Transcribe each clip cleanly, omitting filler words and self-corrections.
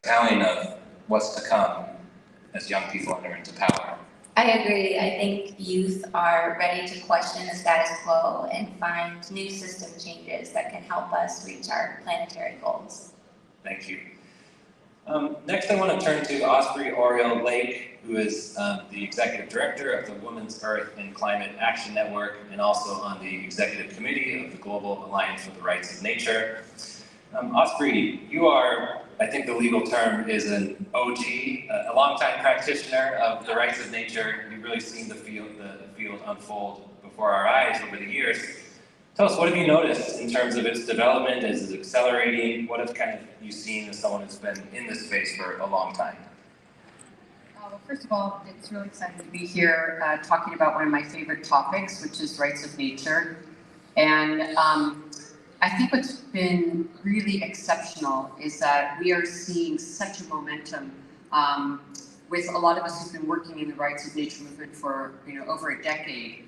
telling of what's to come as young people enter into power. I agree. I think youth are ready to question the status quo and find new system changes that can help us reach our planetary goals. Thank you. Next, I want to turn to Osprey Orielle Lake, who is the Executive Director of the Women's Earth and Climate Action Network and also on the Executive Committee of the Global Alliance for the Rights of Nature. Osprey, you are, I think the legal term is an OG, a longtime practitioner of the rights of nature. You've really seen the field unfold before our eyes over the years. Tell us, what have you noticed in terms of its development? Is it accelerating? What have kind of you seen as someone who's been in this space for a long time? Well, first of all, it's really exciting to be here talking about one of my favorite topics, which is rights of nature. And I think what's been really exceptional is that we are seeing such a momentum with a lot of us who've been working in the rights of nature movement for over a decade.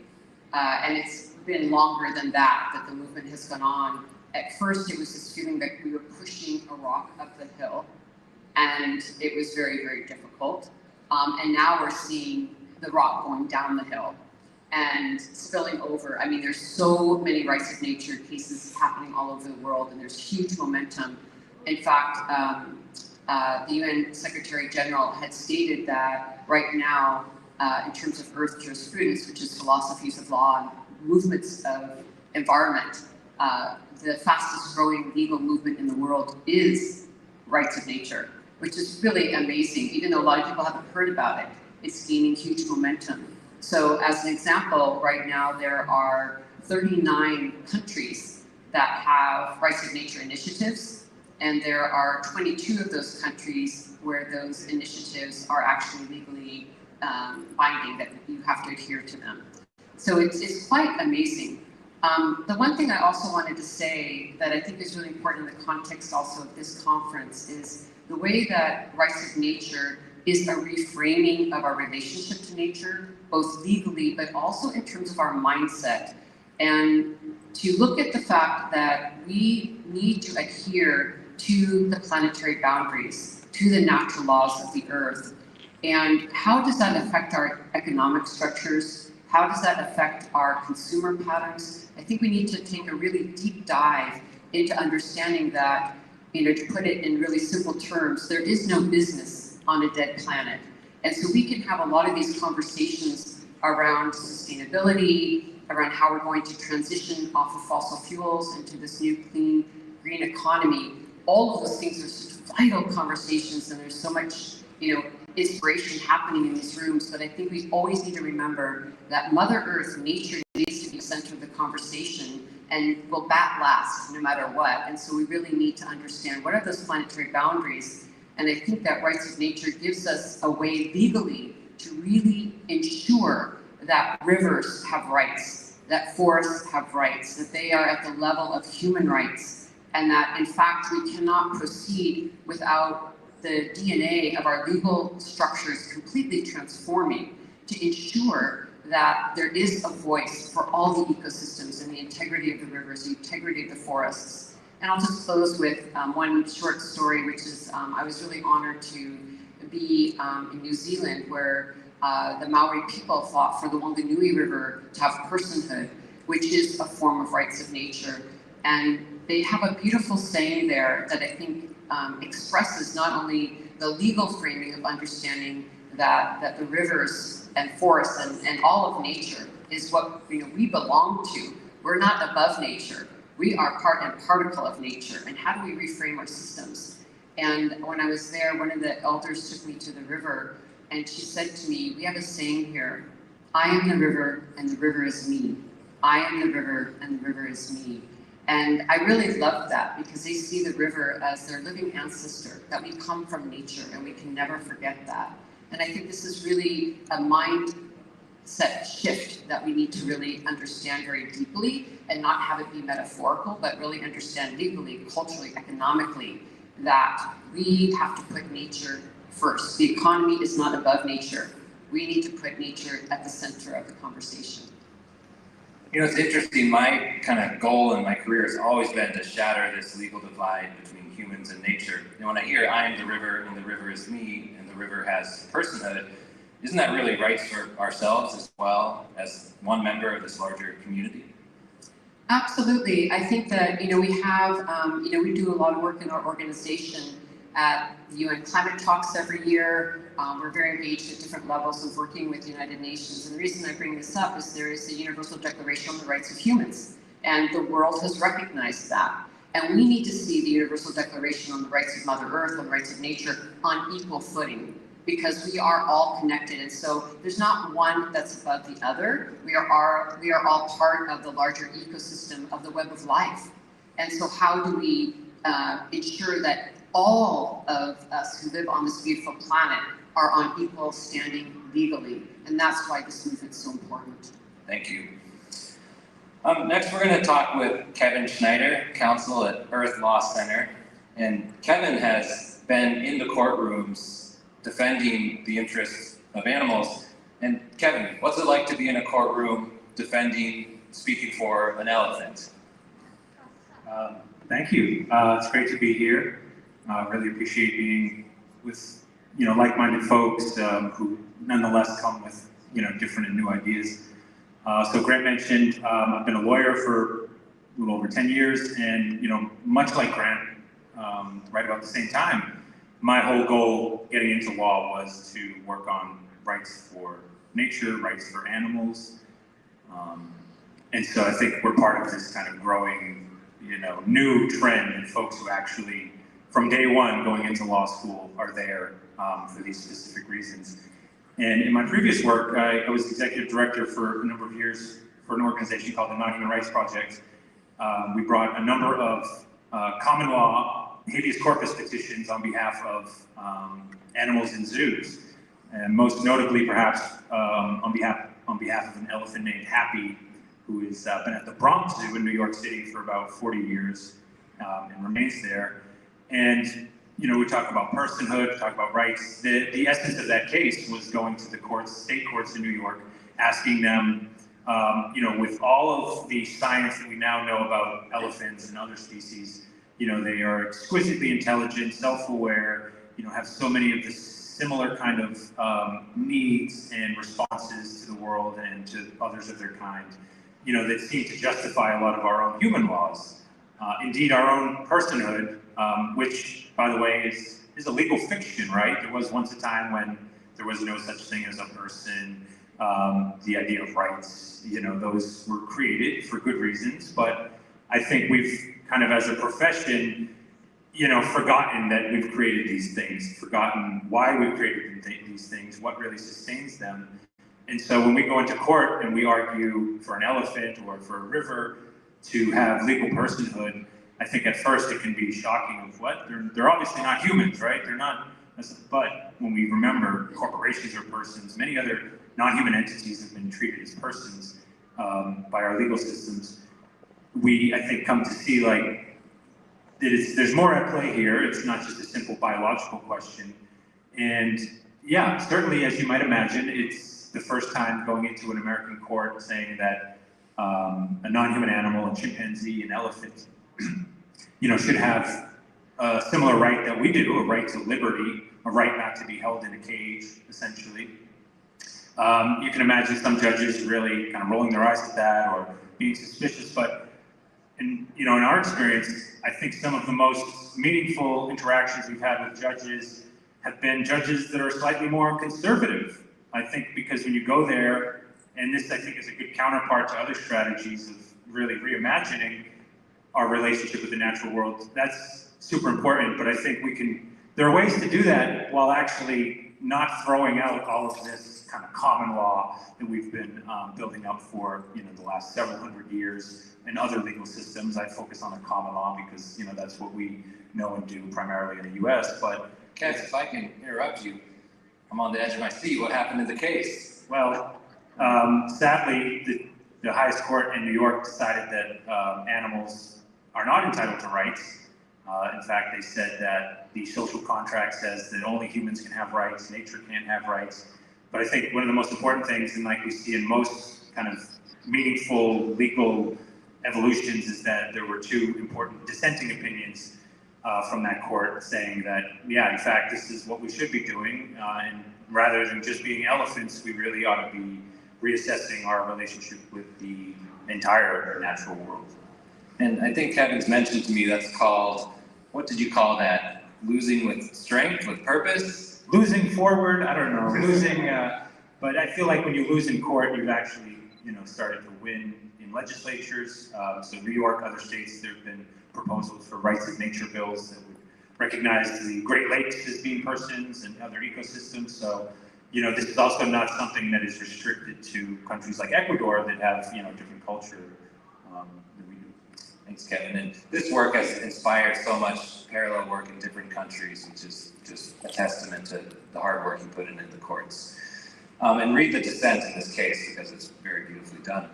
And it's been longer than that the movement has gone on. At first, it was this feeling that we were pushing a rock up the hill, and it was very, very difficult. And now we're seeing the rock going down the hill and spilling over. I mean, there's so many rights of nature cases happening all over the world, and there's huge momentum. In fact, the UN Secretary General had stated that right now, in terms of Earth jurisprudence, which is philosophies of law and movements of environment, the fastest growing legal movement in the world is rights of nature, which is really amazing. Even though a lot of people haven't heard about it, it's gaining huge momentum. So as an example, right now there are 39 countries that have rights of nature initiatives, and there are 22 of those countries where those initiatives are actually legally binding, that you have to adhere to them. So it's quite amazing. The one thing I also wanted to say that I think is really important in the context also of this conference is the way that rights of nature is a reframing of our relationship to nature, both legally, but also in terms of our mindset. And to look at the fact that we need to adhere to the planetary boundaries, to the natural laws of the earth. And how does that affect our economic structures? How does that affect our consumer patterns? I think we need to take a really deep dive into understanding that, to put it in really simple terms, there is no business on a dead planet. And so we can have a lot of these conversations around sustainability, around how we're going to transition off of fossil fuels into this new clean, green economy. All of those things are such vital conversations, and there's so much, inspiration happening in these rooms, but I think we always need to remember that Mother Earth, nature, needs to be the center of the conversation and will bat last no matter what. And so we really need to understand what are those planetary boundaries. And I think that rights of nature gives us a way legally to really ensure that rivers have rights, that forests have rights, that they are at the level of human rights, and that in fact we cannot proceed without the DNA of our legal structures completely transforming to ensure that there is a voice for all the ecosystems and the integrity of the rivers, the integrity of the forests. And I'll just close with one short story, which is I was really honored to be in New Zealand, where the Maori people fought for the Wanganui River to have personhood, which is a form of rights of nature. And they have a beautiful saying there that I think expresses not only the legal framing of understanding that the rivers and forests and all of nature is what we belong to. We're not above nature. We are part and particle of nature. And how do we reframe our systems? And when I was there, one of the elders took me to the river, and she said to me, we have a saying here, I am the river and the river is me. I am the river and the river is me. And I really love that because they see the river as their living ancestor, that we come from nature and we can never forget that. And I think this is really a mindset shift that we need to really understand very deeply and not have it be metaphorical, but really understand legally, culturally, economically, that we have to put nature first. The economy is not above nature. We need to put nature at the center of the conversation. You know, it's interesting, my kind of goal in my career has always been to shatter this legal divide between humans and nature. And when I hear I am the river and the river is me and the river has personhood, isn't that really rights for ourselves as well as one member of this larger community? Absolutely. I think that, we have, we do a lot of work in our organization at the UN Climate Talks every year. We're very engaged at different levels of working with the United Nations. And the reason I bring this up is there is the Universal Declaration on the Rights of Humans, and the world has recognized that. And we need to see the Universal Declaration on the Rights of Mother Earth, on the rights of nature, on equal footing, because we are all connected. And so there's not one that's above the other. We are all part of the larger ecosystem of the web of life. And so how do we ensure that all of us who live on this beautiful planet are on equal standing legally? And that's why this movement is so important. Thank you. Next, we're going to talk with Kevin Schneider, Counsel at Earth Law Center. And Kevin has been in the courtrooms defending the interests of animals. And Kevin, what's it like to be in a courtroom speaking for an elephant? Thank you. It's great to be here. Really appreciate being with, like-minded folks who nonetheless come with, different and new ideas. So Grant mentioned, I've been a lawyer for a little over 10 years, and, much like Grant, right about the same time, my whole goal getting into law was to work on rights for nature, rights for animals. And so I think we're part of this kind of growing, new trend, and folks who actually, from day one going into law school, are there for these specific reasons. And in my previous work, I was executive director for a number of years for an organization called the Non-Human Rights Project. We brought a number of common law habeas corpus petitions on behalf of animals in zoos, and most notably, perhaps, on behalf of an elephant named Happy, who has been at the Bronx Zoo in New York City for about 40 years and remains there. And we talk about personhood, we talk about rights. The essence of that case was going to the courts, state courts in New York, asking them, with all of the science that we now know about elephants and other species, they are exquisitely intelligent, self-aware, have so many of the similar kind of needs and responses to the world and to others of their kind, that seem to justify a lot of our own human laws. Indeed, our own personhood, which, by the way, is a legal fiction, right? There was once a time when there was no such thing as a person. The idea of rights, those were created for good reasons, but I think we've kind of, as a profession, forgotten that we've created these things, forgotten why we've created these things, what really sustains them. And so when we go into court and we argue for an elephant or for a river to have legal personhood, I think at first it can be shocking of what? They're obviously not humans, right? They're not, but when we remember corporations are persons, many other non-human entities have been treated as persons by our legal systems, we, I think, come to see there's more at play here. It's not just a simple biological question. And yeah, certainly, as you might imagine, it's the first time going into an American court saying that a non-human animal, a chimpanzee, an elephant, should have a similar right that we do, a right to liberty, a right not to be held in a cage, essentially. You can imagine some judges really kind of rolling their eyes at that or being suspicious, but in our experience, I think some of the most meaningful interactions we've had with judges have been judges that are slightly more conservative. I think because when you go there, and this I think is a good counterpart to other strategies of really reimagining our relationship with the natural world, that's super important, but I think there are ways to do that while actually not throwing out all of this kind of common law that we've been building up for the last several hundred years in other legal systems. I focus on the common law because that's what we know and do primarily in the U.S. But Kev, if I can interrupt you, I'm on the edge of my seat. What happened in the case? Well, sadly, the highest court in New York decided that animals are not entitled to rights. In fact, they said that the social contract says that only humans can have rights, nature can't have rights. But I think one of the most important things, and like we see in most kind of meaningful legal evolutions is that there were two important dissenting opinions from that court saying that, yeah, in fact, this is what we should be doing, and rather than just being elephants, we really ought to be reassessing our relationship with the entire natural world. And I think Kevin's mentioned to me that's called, what did you call that? Losing with strength, with purpose? Losing forward, I don't know, losing, but I feel like when you lose in court, you've actually, started to win in legislatures. So New York, other states, there have been proposals for rights of nature bills that would recognize the Great Lakes as being persons and other ecosystems. So, this is also not something that is restricted to countries like Ecuador that have, different culture than we do. Thanks, Kevin. And this work has inspired so much parallel work in different countries, which is just a testament to the hard work you put in the courts. And read the dissent in this case because it's very beautifully done.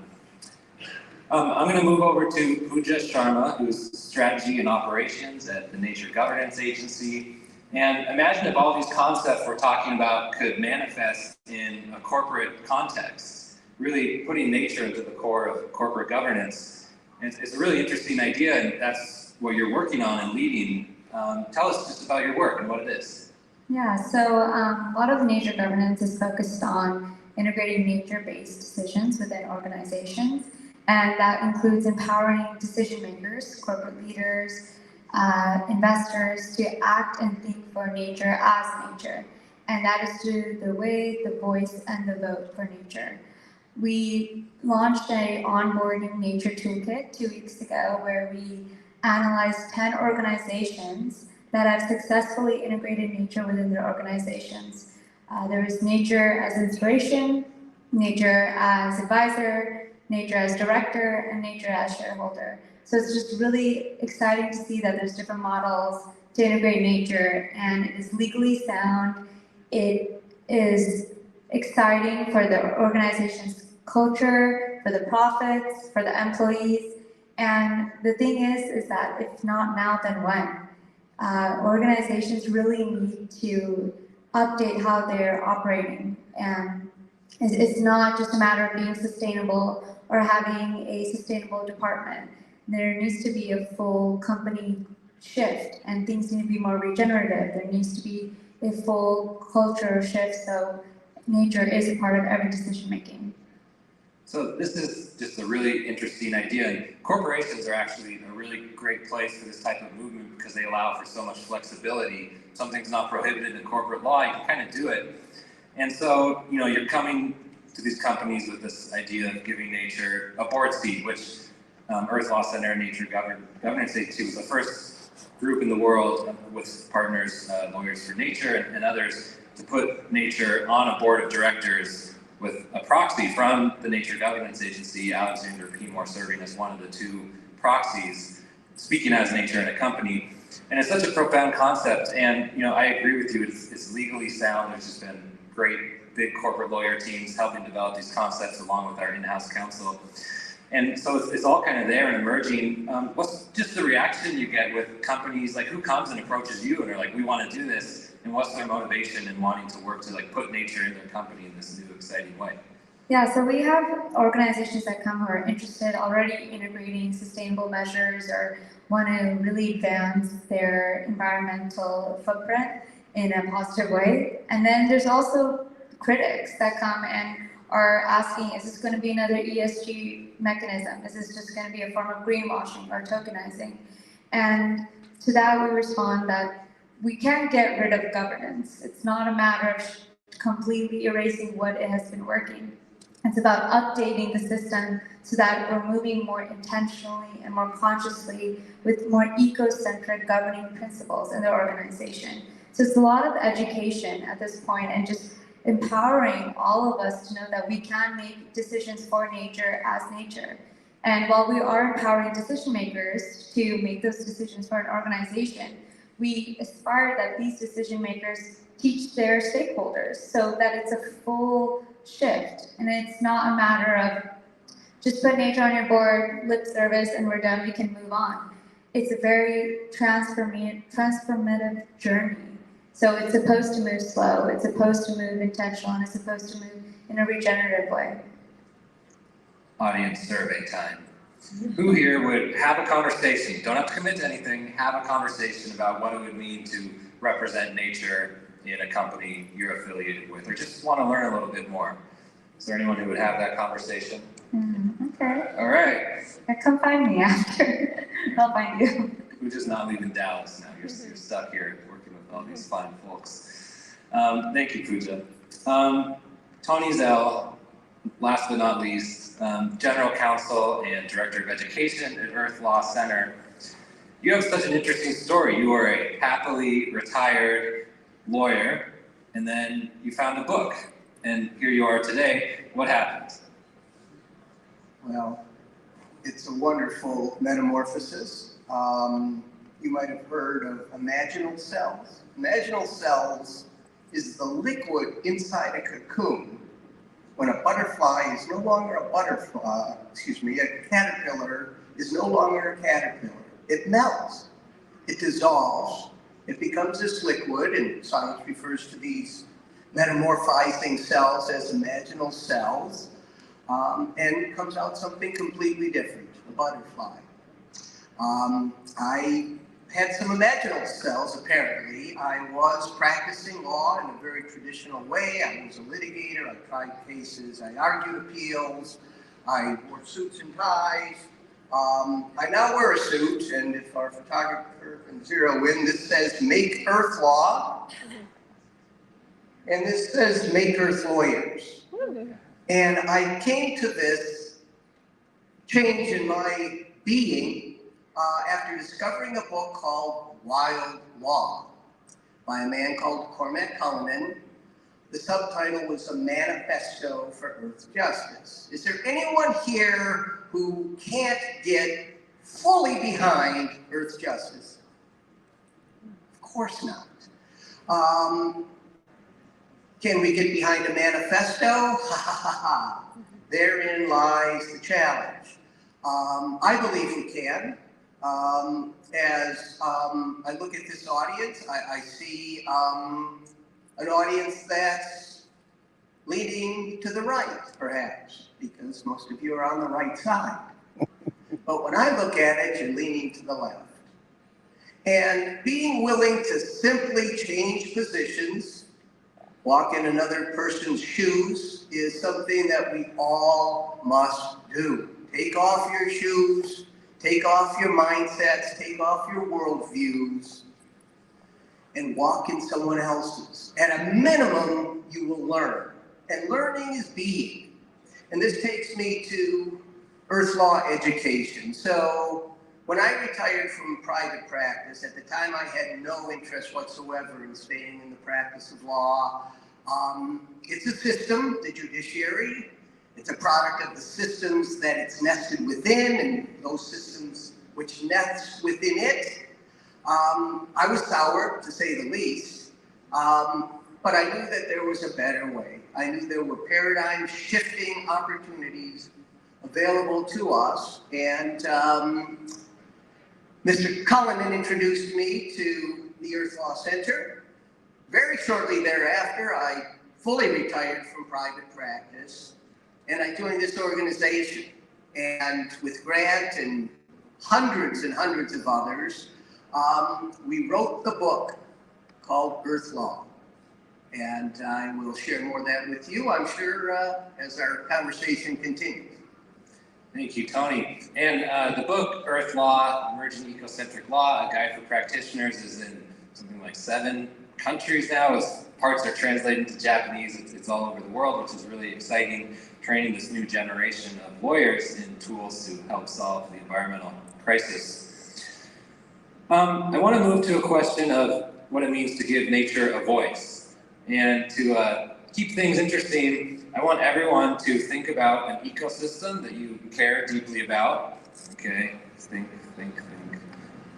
I'm going to move over to Pooja Sharma, who's Strategy and Operations at the Nature Governance Agency. And imagine if all these concepts we're talking about could manifest in a corporate context, really putting nature into the core of corporate governance. And it's a really interesting idea, and that's what you're working on and leading. Tell us just about your work and what it is. Yeah, so a lot of nature governance is focused on integrating nature-based decisions within organizations, and that includes empowering decision makers, corporate leaders, investors to act and think for nature as nature, and that is through the way, the voice, and the vote for nature. We launched a onboarding nature toolkit 2 weeks ago where we analyzed 10 organizations that have successfully integrated nature within their organizations. There is nature as inspiration, nature as advisor, nature as director, and nature as shareholder. So it's just really exciting to see that there's different models to integrate nature, and it is legally sound. It is exciting for the organization's culture, for the profits, for the employees. And the thing is that if not now, then when? Organizations really need to update how they're operating, and it's not just a matter of being sustainable or having a sustainable department. There needs to be a full company shift, and things need to be more regenerative. There needs to be a full culture shift, so nature is a part of every decision making. So this is just a really interesting idea, and corporations are actually a really great place for this type of movement because they allow for so much flexibility. Something's not prohibited in corporate law, you can kind of do it. And so, you're coming to these companies with this idea of giving nature a board seat, which Earth Law Center and Nature Governance Agency was the first group in the world with partners, Lawyers for Nature and others, to put nature on a board of directors with a proxy from the Nature Governance Agency, Alexander P. Moore serving as one of the two proxies, speaking as nature in a company. And it's such a profound concept, and I agree with you, it's legally sound. There's just been great big corporate lawyer teams helping develop these concepts along with our in-house counsel. And so it's all kind of there and emerging. What's just the reaction you get with companies, like who comes and approaches you and are like, we want to do this? And what's their motivation in wanting to work to put nature in their company in this new exciting way? Yeah, so we have organizations that come who are interested already integrating sustainable measures or want to really advance their environmental footprint in a positive way. And then there's also critics that come and are asking, is this going to be another ESG mechanism? Is this just going to be a form of greenwashing or tokenizing? And to that we respond that we can't get rid of governance. It's not a matter of completely erasing what it has been working. It's about updating the system so that we're moving more intentionally and more consciously with more eco-centric governing principles in the organization. So it's a lot of education at this point and just empowering all of us to know that we can make decisions for nature as nature. And while we are empowering decision makers to make those decisions for an organization, we aspire that these decision makers teach their stakeholders so that it's a full shift and it's not a matter of just put nature on your board, lip service, and we're done, we can move on. It's a very transformative journey. So it's supposed to move slow, it's supposed to move intentional, and it's supposed to move in a regenerative way. audience survey time. Who here would have a conversation, don't have to commit to anything, have a conversation about what it would mean to represent nature in a company you're affiliated with, or just want to learn a little bit more? Is there anyone who would have that conversation? Okay. All right. Come find me after. I'll find you. We're just not leaving Dallas now. You're stuck here working with all these fine folks. Thank you, Pooja. Tony Zelle, last but not least, General Counsel and Director of Education at Earth Law Center. You have such an interesting story. You are a happily retired lawyer, and then you found a book, and here you are today. What happened? Well, it's a wonderful metamorphosis. You might have heard of imaginal cells. Imaginal cells is the liquid inside a cocoon when a butterfly is no longer a butterfly, a caterpillar is no longer a caterpillar. It melts, it dissolves, it becomes this liquid, and science refers to these metamorphizing cells as imaginal cells, and comes out something completely different, a butterfly. I had some imaginal cells, apparently. I was practicing law in a very traditional way. I was a litigator, I tried cases, I argued appeals, I wore suits and ties. I now wear a suit, and if our photographer can zero in, this says Make Earth Law, and this says Make Earth Lawyers. And I came to this change in my being after discovering a book called Wild Law by a man called Cormac Cullinan. The subtitle was A Manifesto for Earth Justice. Is there anyone here who can't get fully behind Earth Justice? Of course not. Can we get behind a manifesto? Ha ha ha ha. Therein lies the challenge. I believe we can. As I look at this audience, I see an audience that's leaning to the right, perhaps, because most of you are on the right side. But when I look at it, you're leaning to the left. And being willing to simply change positions, walk in another person's shoes, is something that we all must do. Take off your shoes, take off your mindsets, take off your worldviews, and walk in someone else's. At a minimum, you will learn. And learning is being. And this takes me to Earth Law education. So when I retired from private practice, at the time I had no interest whatsoever in staying in the practice of law. It's a system, the judiciary. It's a product of the systems that it's nested within, and those systems which nest within it. I was soured, to say the least, but I knew that there was a better way. I knew there were paradigm-shifting opportunities available to us, and Mr. Cullinan introduced me to the Earth Law Center. Very shortly thereafter, I fully retired from private practice, and I joined this organization. And with Grant and hundreds of others, we wrote the book called Earth Law. And I will share more of that with you, I'm sure, as our conversation continues. Thank you, Tony. And the book, Earth Law, Emerging Ecocentric Law, A Guide for Practitioners, is in something like 7 countries now. As parts are translated into Japanese, it's all over the world, which is really exciting, training this new generation of lawyers in tools to help solve the environmental crisis. I want to move to a question of what it means to give nature a voice. And to keep things interesting, I want everyone to think about an ecosystem that you care deeply about. Okay, think.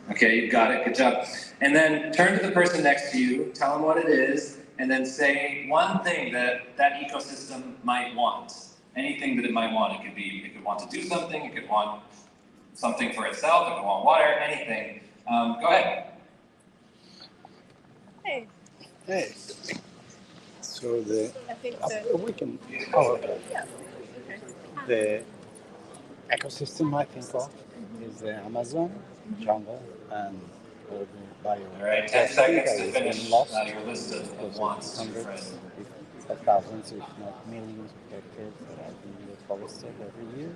Okay, you got it, good job. And then turn to the person next to you, tell them what it is, and then say one thing that that ecosystem might want. Anything that it might want. It could want to do something, it could want something for itself, it could want water, anything. Go ahead. Hey. So I think we can. Oh, okay. yeah. Okay. ecosystem I think of is the Amazon jungle and all the bio. All right, 10 seconds to finish your list of wants, hundreds, Fred. if thousands, if not millions of hectares that are being deforested every year.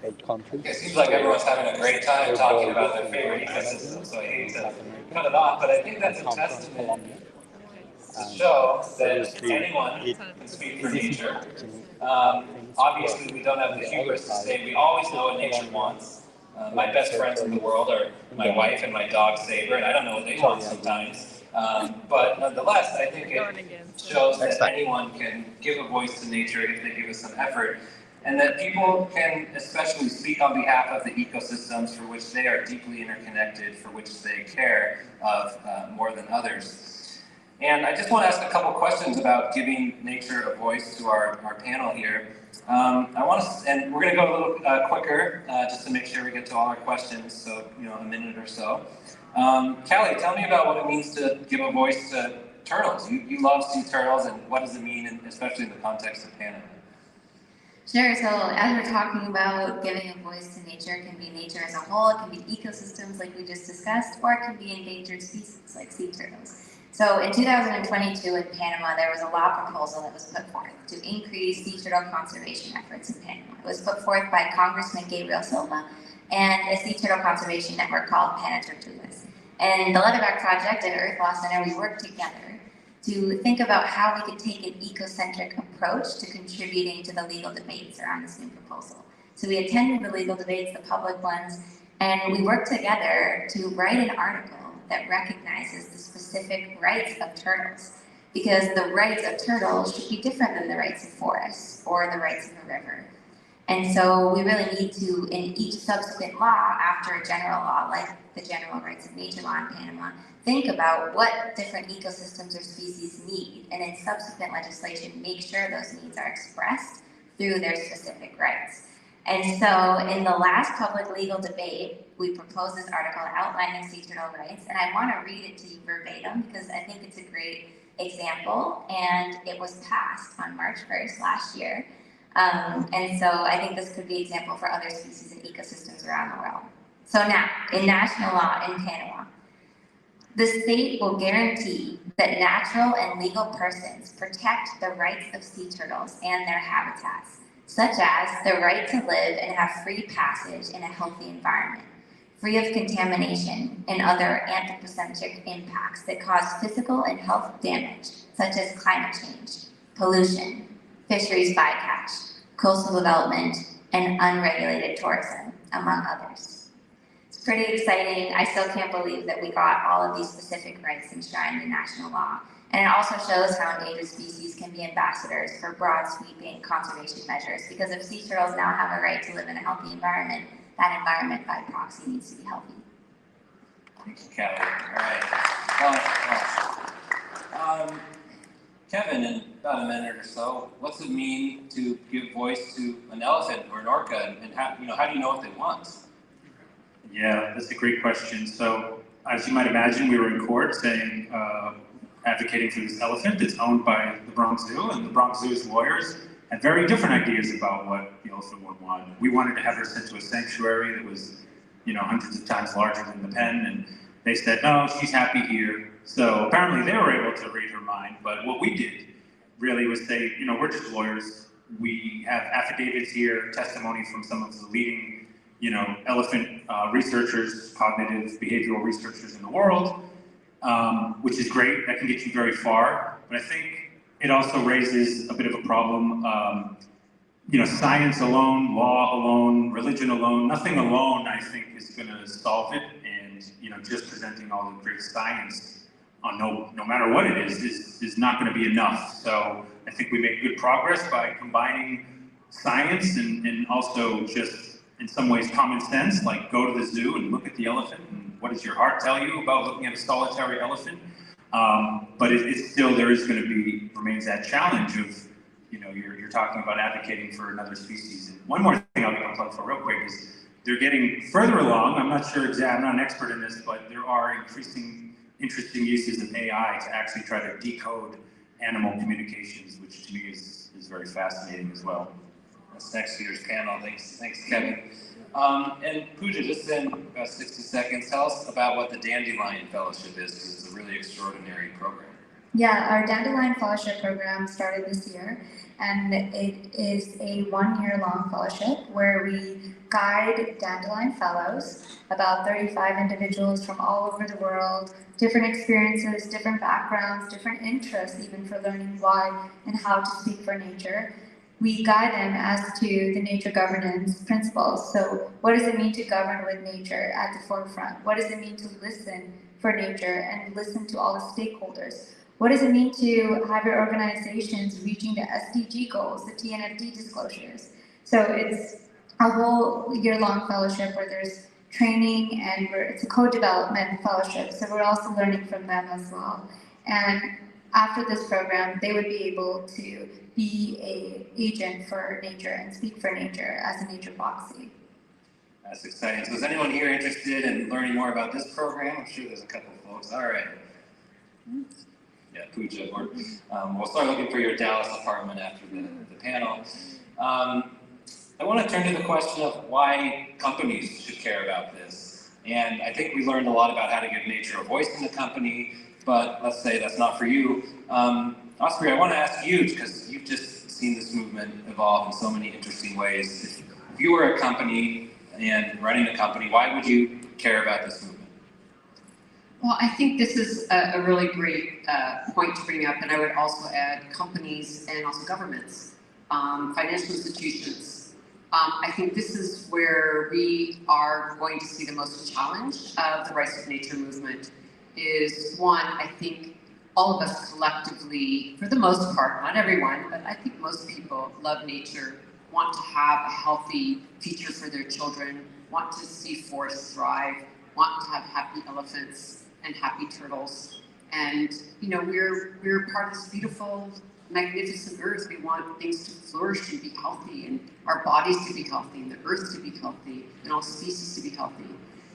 8 countries. It seems like everyone's having a great time talking about their favorite ecosystem, so I hate to cut it off, but I think that's a testament to show that anyone can speak for nature. Obviously, we don't have the hubris to say we always know what nature wants. My best friends in the world are my wife and my dog Saber, and I don't know what they want sometimes. But nonetheless, I think it shows that anyone can give a voice to nature if they give us some effort. And that people can especially speak on behalf of the ecosystems for which they are deeply interconnected, for which they care of more than others. And I just want to ask a couple questions about giving nature a voice to our panel here. And we're going to go a little quicker just to make sure we get to all our questions, so a minute or so. Callie, tell me about what it means to give a voice to turtles. You love sea turtles, and what does it mean, especially in the context of Panama? Sure, so as we're talking about giving a voice to nature, it can be nature as a whole, it can be ecosystems like we just discussed, or it can be endangered species like sea turtles. So in 2022 in Panama, there was a law proposal that was put forth to increase sea turtle conservation efforts in Panama. It was put forth by Congressman Gabriel Silva and a sea turtle conservation network called Panelists. And the Leatherback Project and Earth Law Center, we worked together to think about how we could take an ecocentric approach to contributing to the legal debates around this new proposal. So we attended the legal debates, the public ones, and we worked together to write an article that recognizes the specific rights of turtles, because the rights of turtles should be different than the rights of forests or the rights of a river. And so we really need to, in each subsequent law after a general law, like the General Rights of Nature law in Panama, think about what different ecosystems or species need, and in subsequent legislation, make sure those needs are expressed through their specific rights. And so in the last public legal debate, we proposed this article outlining sea turtle rights, and I want to read it to you verbatim because I think it's a great example, and it was passed on March 1st last year. And so I think this could be an example for other species and ecosystems around the world. So now, in national law in Panama, the state will guarantee that natural and legal persons protect the rights of sea turtles and their habitats, such as the right to live and have free passage in a healthy environment, free of contamination and other anthropocentric impacts that cause physical and health damage, such as climate change, pollution, fisheries bycatch, coastal development, and unregulated tourism, among others. It's pretty exciting. I still can't believe that we got all of these specific rights enshrined in national law. And it also shows how endangered species can be ambassadors for broad sweeping conservation measures, because if sea turtles now have a right to live in a healthy environment, that environment by proxy needs to be healthy. Thank you, Callie. All right. Kevin, in about a minute or so, what's it mean to give voice to an elephant or an orca, and how do you know what they want? Yeah, that's a great question. So, as you might imagine, we were in court saying, advocating for this elephant that's owned by the Bronx Zoo, and the Bronx Zoo's lawyers had very different ideas about what the elephant would want. We wanted to have her sent to a sanctuary that was, hundreds of times larger than the pen, and they said, no, she's happy here. So apparently they were able to read her mind, but what we did really was say, we're just lawyers. We have affidavits here, testimony from some of the leading, elephant researchers, cognitive behavioral researchers in the world, which is great. That can get you very far, but I think it also raises a bit of a problem. Science alone, law alone, religion alone, nothing alone, I think, is going to solve it. And just presenting all the great science on no matter what it is not going to be enough. So I think we make good progress by combining science and also just in some ways common sense, like go to the zoo and look at the elephant and what does your heart tell you about looking at a solitary elephant? But it's still, there is going to remains that challenge of, you're talking about advocating for another species. And one more thing I'll give a plug for real quick is they're getting further along. I'm not sure exactly, I'm not an expert in this, but there are increasing interesting uses of AI to actually try to decode animal communications, which to me is very fascinating as well. this next year's panel. Thanks Kevin. And Pooja, just in about 60 seconds, tell us about what the Dandelion Fellowship is, because it's a really extraordinary program. Yeah, our Dandelion Fellowship program started this year, and it is a 1-year-long fellowship where we guide Dandelion Fellows, about 35 individuals from all over the world, different experiences, different backgrounds, different interests, even for learning why and how to speak for nature. We guide them as to the nature governance principles. So what does it mean to govern with nature at the forefront? What does it mean to listen for nature and listen to all the stakeholders? What does it mean to have your organizations reaching the SDG goals, the TNFD disclosures? So it's a whole year-long fellowship where there's training and it's a co-development fellowship. So we're also learning from them as well. And after this program, they would be able to be an agent for nature and speak for nature as a nature proxy. That's exciting. So is anyone here interested in learning more about this program? I'm sure there's a couple of folks. All right. Yeah, Pooja. We'll start looking for your Dallas apartment after the panel. I want to turn to the question of why companies should care about this. And I think we learned a lot about how to give nature a voice in the company, but let's say that's not for you. Osprey, I want to ask you, because you've just seen this movement evolve in so many interesting ways. If you were a company and running a company, why would you care about this movement? Well, I think this is a really great point to bring up, and I would also add companies and also governments, financial institutions. I think this is where we are going to see the most challenge of the rights of nature movement. Is one, I think all of us collectively, for the most part, not everyone, but I think most people love nature, want to have a healthy future for their children, want to see forests thrive, want to have happy elephants and happy turtles. And you know, we're part of this beautiful, magnificent earth. We want things to flourish and be healthy, and our bodies to be healthy, and the earth to be healthy, and all species to be healthy.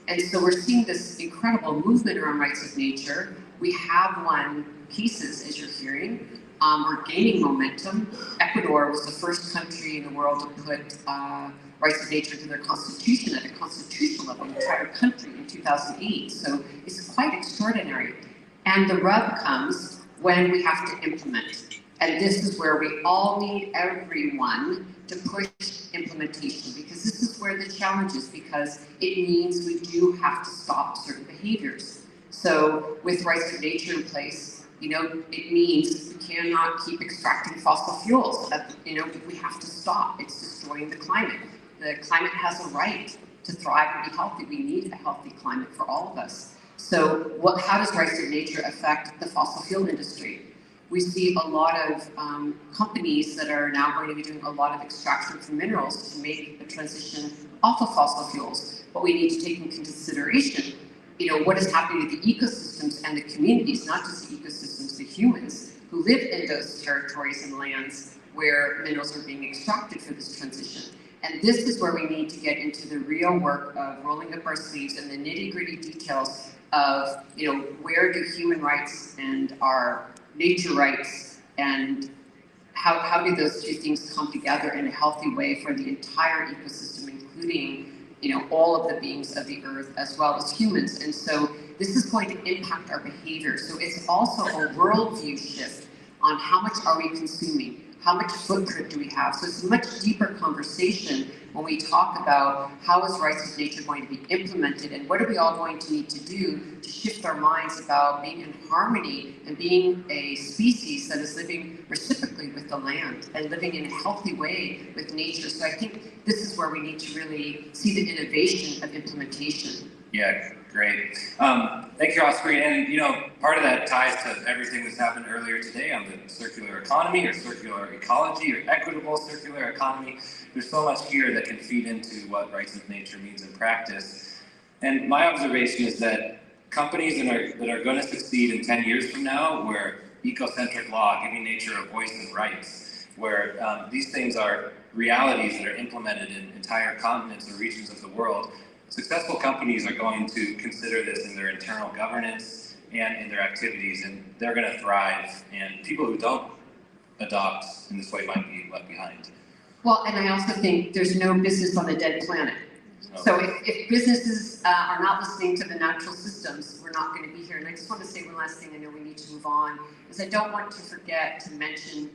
And so we're seeing this incredible movement around rights of nature. We have won pieces, as you're hearing. We're gaining momentum. Ecuador was the first country in the world to put rights of nature into their constitution at a constitutional level, the entire country in 2008. So it's quite extraordinary. And the rub comes when we have to implement. And this is where we all need everyone to push implementation, because this is where the challenge is, because it means we do have to stop certain behaviors. So with rights of nature in place, you know, it means we cannot keep extracting fossil fuels. You know, we have to stop. It's destroying the climate. The climate has a right to thrive and be healthy. We need a healthy climate for all of us. So how does rights of nature affect the fossil fuel industry? We see a lot of companies that are now going to be doing a lot of extraction from minerals to make the transition off of fossil fuels. But we need to take into consideration, you know, what is happening to the ecosystems and the communities, not just the ecosystems, the humans who live in those territories and lands where minerals are being extracted for this transition. And this is where we need to get into the real work of rolling up our sleeves and the nitty-gritty details of, you know, where do human rights and our nature rights, and how do those two things come together in a healthy way for the entire ecosystem, including, you know, all of the beings of the earth as well as humans. And so this is going to impact our behavior. So it's also a worldview shift on how much are we consuming, how much footprint do we have. So it's a much deeper conversation when we talk about how is rights of nature going to be implemented, and what are we all going to need to do to shift our minds about being in harmony and being a species that is living reciprocally with the land and living in a healthy way with nature. So I think this is where we need to really see the innovation of implementation. Yeah, great. Thank you, Osprey. And you know, part of that ties to everything that's happened earlier today on the circular economy or circular ecology or equitable circular economy. There's so much here that can feed into what rights of nature means in practice. And my observation is that companies that are going to succeed in 10 years from now, where ecocentric law, giving nature a voice and rights, where these things are realities that are implemented in entire continents or regions of the world, successful companies are going to consider this in their internal governance and in their activities, and they're going to thrive. And people who don't adopt in this way might be left behind. Well, and I also think there's no business on a dead planet. So if businesses are not listening to the natural systems, we're not going to be here. And I just want to say one last thing, I know we need to move on, is I don't want to forget to mention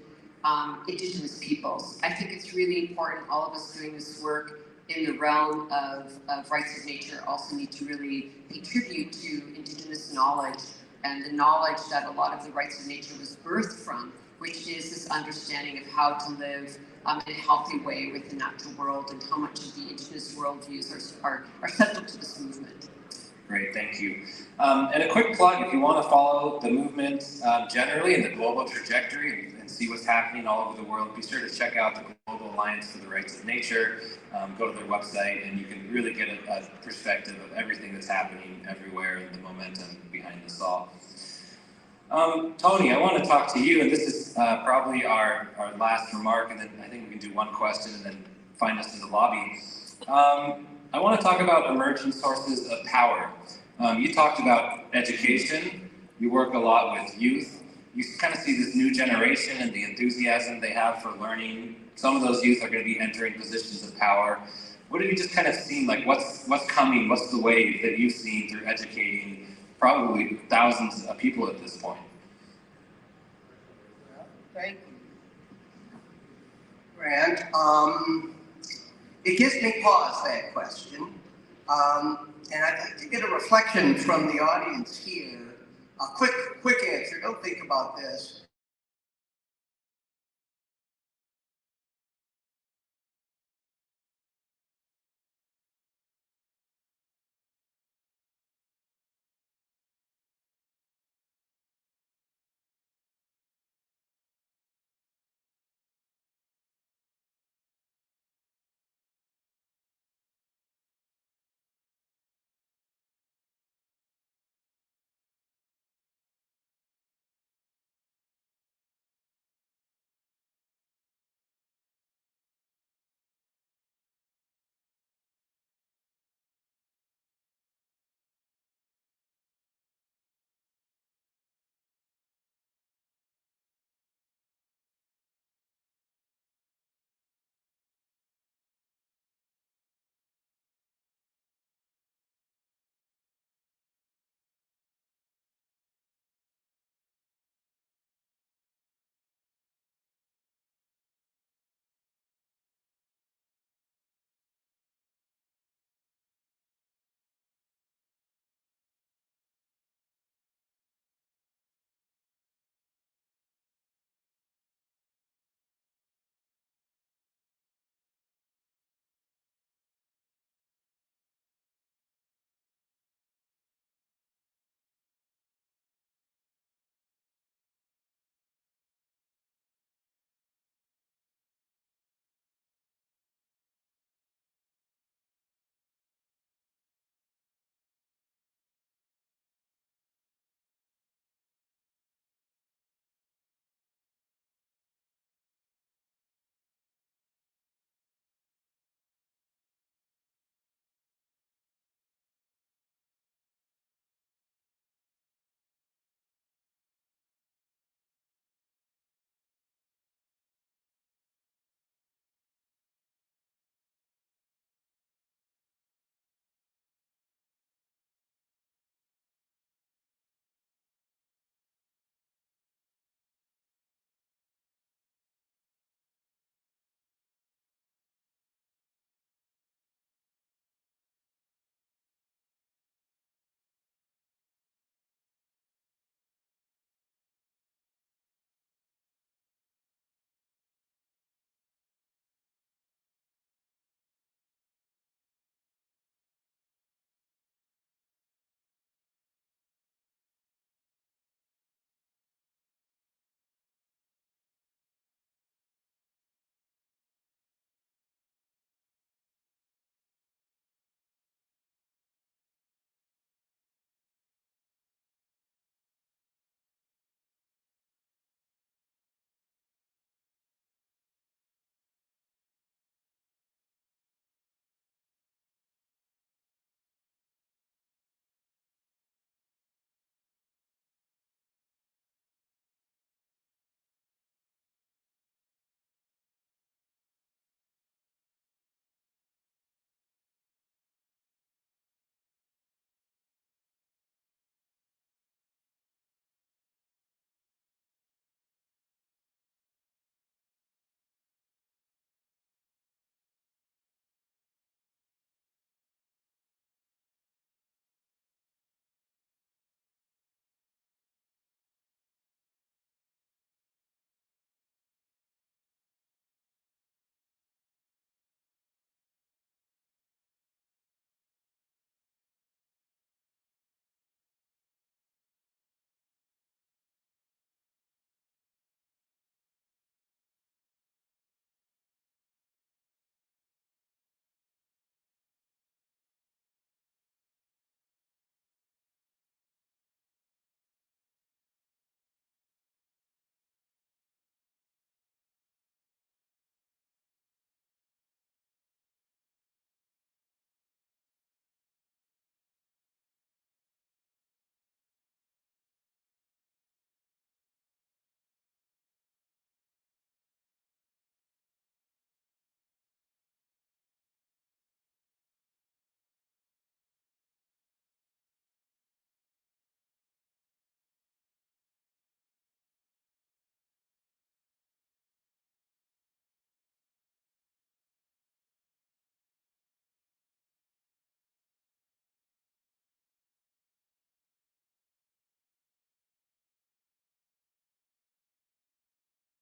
Indigenous peoples. I think it's really important, all of us doing this work in the realm of rights of nature also need to really pay tribute to Indigenous knowledge and the knowledge that a lot of the rights of nature was birthed from, which is this understanding of how to live in a healthy way with the natural world and how much of the Indigenous worldviews are central to this movement. Great, thank you. And a quick plug, if you want to follow the movement generally and the global trajectory and see what's happening all over the world, be sure to check out the Global Alliance for the Rights of Nature. Go to their website and you can really get a perspective of everything that's happening everywhere and the momentum behind this all. Tony, I want to talk to you, and this is probably our last remark, and then I think we can do one question and then find us in the lobby. I want to talk about emerging sources of power. You talked about education. You work a lot with youth. You kind of see this new generation and the enthusiasm they have for learning. Some of those youth are going to be entering positions of power. What have you just kind of seen, like what's coming, what's the wave that you've seen through educating probably thousands of people at this point? Thank you, Grant. It gives me pause, that question. And I'd like to get a reflection from the audience here. A quick answer, don't think about this.